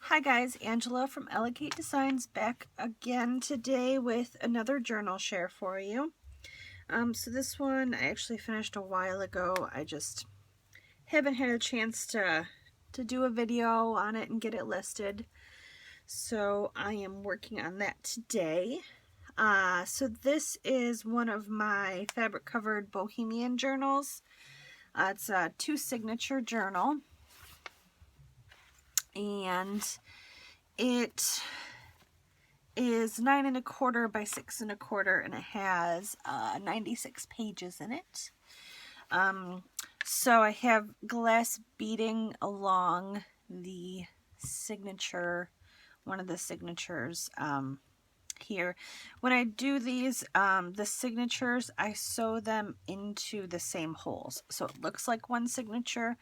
Hi guys, Angela from Elegate Designs back again today with another journal share for you. So this one I actually finished a while ago. I just haven't had a chance to do a video on it and get it listed. So I am working on that today. So this is one of my fabric covered Bohemian journals. It's a 2 signature journal, and it is 9 1/4 by 6 1/4, and it has 96 pages in it. So I have glass beading along the signature, one of the signatures here. When I do these, the signatures, I sew them into the same holes. So it looks like one signature,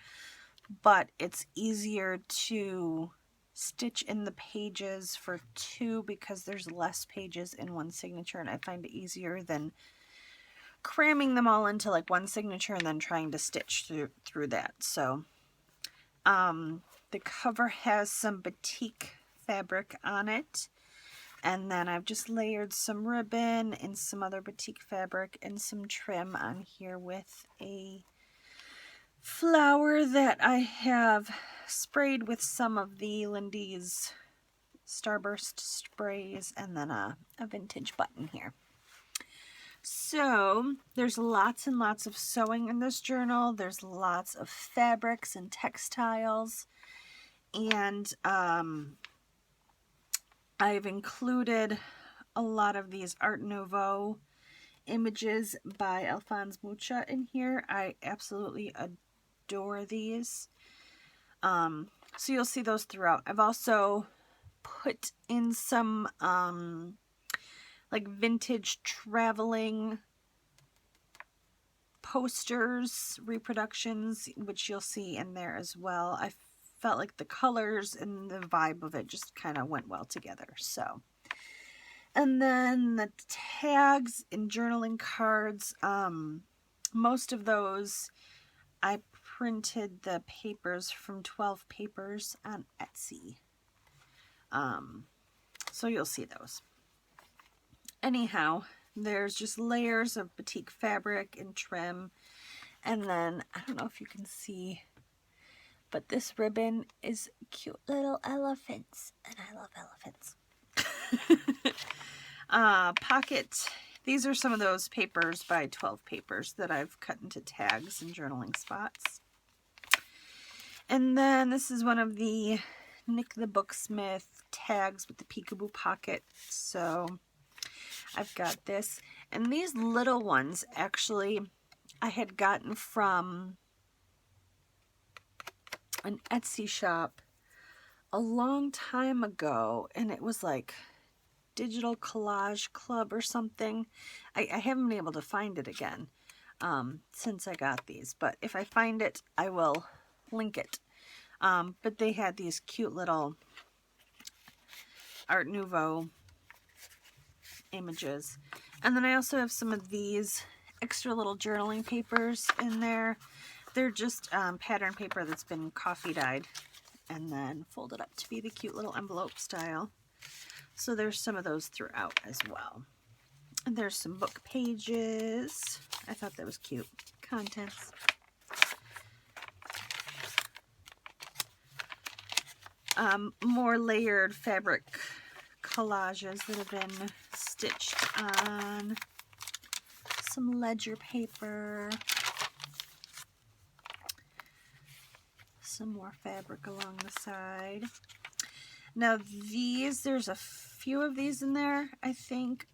but it's easier to stitch in the pages for 2 because there's less pages in one signature, and I find it easier than cramming them all into like one signature and then trying to stitch through that. So the cover has some batik fabric on it, and then I've just layered some ribbon and some other batik fabric and some trim on here with a flower that I have sprayed with some of the Lindy's Starburst sprays, and then a vintage button here. So there's lots and lots of sewing in this journal. There's lots of fabrics and textiles, and I've included a lot of these Art Nouveau images by Alphonse Mucha in here. I absolutely adore these. So you'll see those throughout. I've also put in some like vintage traveling posters, reproductions, which you'll see in there as well. I felt like the colors and the vibe of it just kind of went well together. So, and then the tags and journaling cards, most of those I printed the papers from 12 Papers on Etsy. So you'll see those. Anyhow, there's just layers of batik fabric and trim. And then, I don't know if you can see, but this ribbon is cute little elephants. And I love elephants. Pocket. These are some of those papers by 12 Papers that I've cut into tags and journaling spots. And then this is one of the Nick the Booksmith tags with the peekaboo pocket. So I've got this. And these little ones, actually, I had gotten from an Etsy shop a long time ago, and it was like Digital Collage Club or something. I haven't been able to find it again since I got these, but if I find it, I will link it. But they had these cute little Art Nouveau images. And then I also have some of these extra little journaling papers in there. They're just pattern paper that's been coffee dyed and then folded up to be the cute little envelope style. So there's some of those throughout as well. And there's some book pages. I thought that was cute. Contents. More layered fabric collages that have been stitched on some ledger paper. Some more fabric along the side. Now these, there's a few of these in there, I think.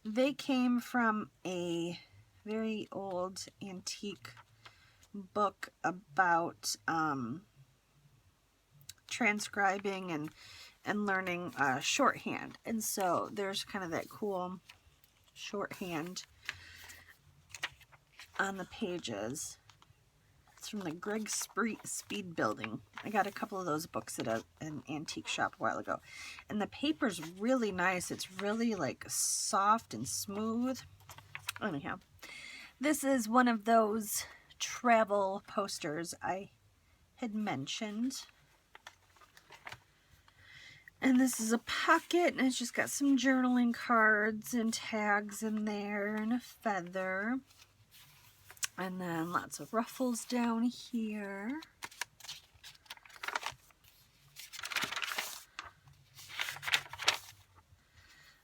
They came from a very old antique book about transcribing and learning shorthand. And so there's kind of that cool shorthand on the pages. It's from the Greg Speed Building. I got a couple of those books at an antique shop a while ago. And the paper's really nice. It's really like soft and smooth. Anyhow, this is one of those travel posters I had mentioned. And this is a pocket, and it's just got some journaling cards and tags in there and a feather. And then lots of ruffles down here.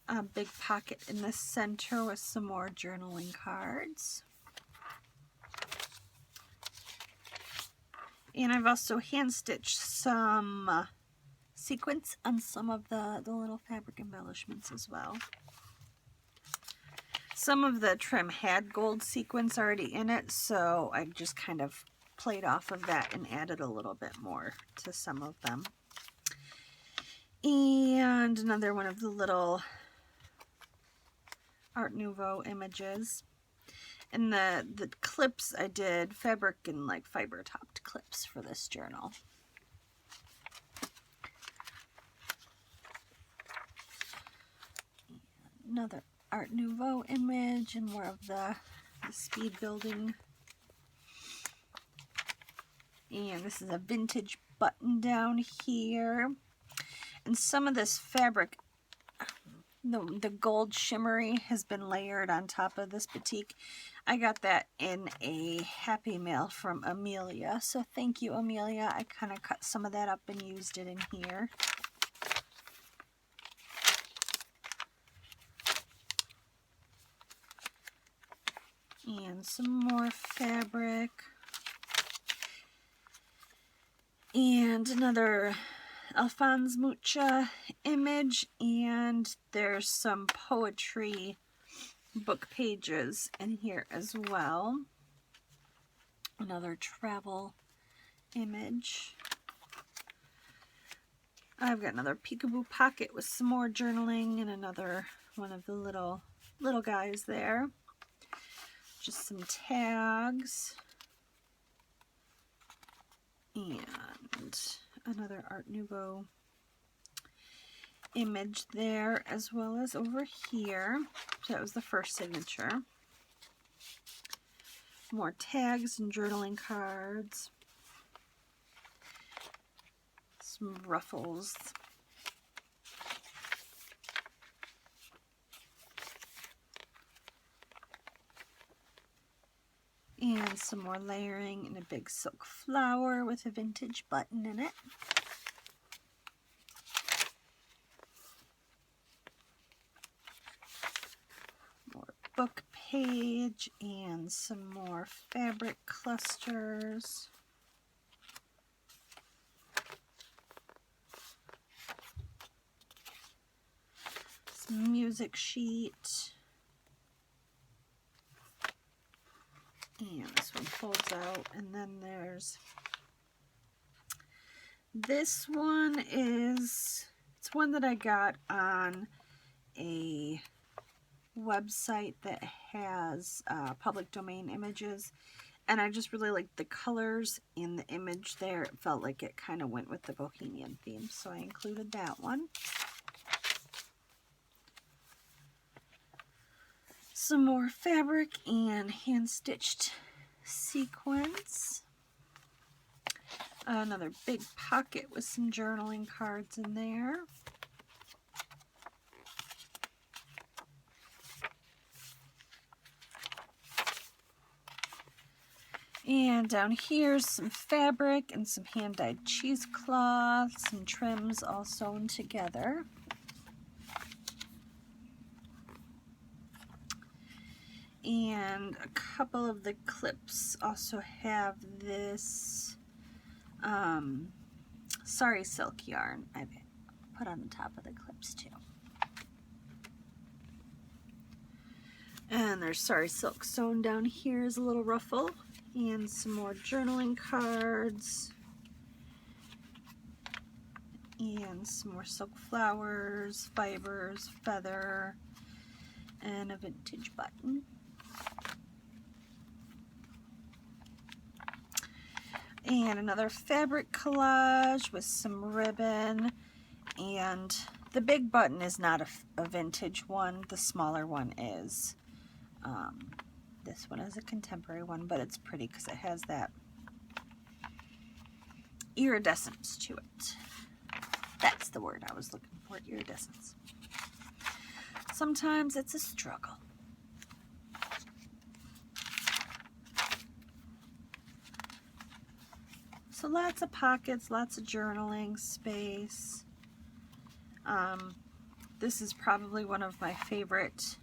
A big pocket in the center with some more journaling cards. And I've also hand stitched some sequins on some of the little fabric embellishments as well. Some of the trim had gold sequins already in it, so I just kind of played off of that and added a little bit more to some of them. And another one of the little Art Nouveau images. And the clips, I did fabric and like fiber topped clips for this journal. Another Art Nouveau image and more of the speed building. And this is a vintage button down here. And some of this fabric, the gold shimmery, has been layered on top of this batik. I got that in a Happy Mail from Amelia, so thank you, Amelia. I kind of cut some of that up and used it in here. And some more fabric. And another Alphonse Mucha image, and there's some poetry book pages in here as well. Another travel image. I've got another peekaboo pocket with some more journaling and another one of the little guys there. Just some tags. And another Art Nouveau image there, as well as over here. So that was the first signature. More tags and journaling cards. Some ruffles. And some more layering and a big silk flower with a vintage button in it. More book page and some more fabric clusters. Some music sheet. And this one folds out, and then there's this one. It's one that I got on a website that has public domain images, and I just really liked the colors in the image there. It felt like it kind of went with the Bohemian theme, so I included that one. Some more fabric and hand-stitched sequins. Another big pocket with some journaling cards in there. And down here's some fabric and some hand-dyed cheesecloth, some trims all sewn together. And a couple of the clips also have this sari silk yarn I put on the top of the clips too. And there's sari silk sewn down here as a little ruffle, and some more journaling cards, and some more silk flowers, fibers, feather, and a vintage button. And another fabric collage with some ribbon, and the big button is not a vintage one, the smaller one is. This one is a contemporary one, but it's pretty because it has that iridescence to it. That's the word I was looking for, iridescence. Sometimes it's a struggle. So lots of pockets, lots of journaling space. This is probably one of my favorite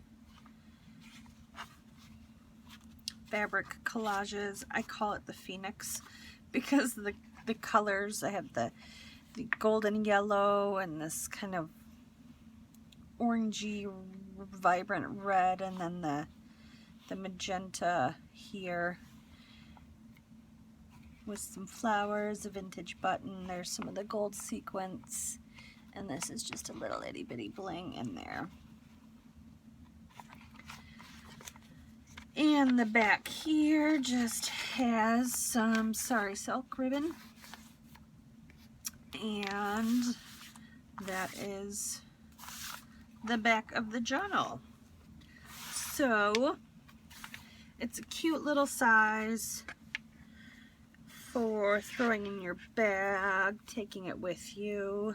fabric collages. I call it the Phoenix because the colors, I have the golden yellow and this kind of orangey vibrant red, and then the magenta here with some flowers, a vintage button. There's some of the gold sequins, and this is just a little itty bitty bling in there. And the back here just has some sari silk ribbon, and that is the back of the journal. So it's a cute little size for throwing in your bag, taking it with you.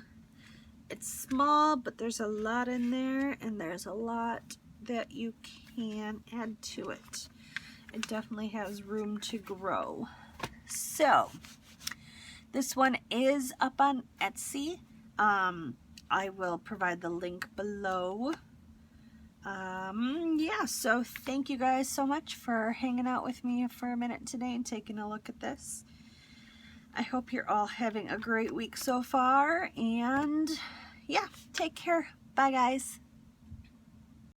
It's small, but there's a lot in there, and there's a lot that you can add to it. It definitely has room to grow. So this one is up on Etsy. I will provide the link below. Yeah, so thank you guys so much for hanging out with me for a minute today and taking a look at this. I hope you're all having a great week so far, and yeah, take care. Bye guys.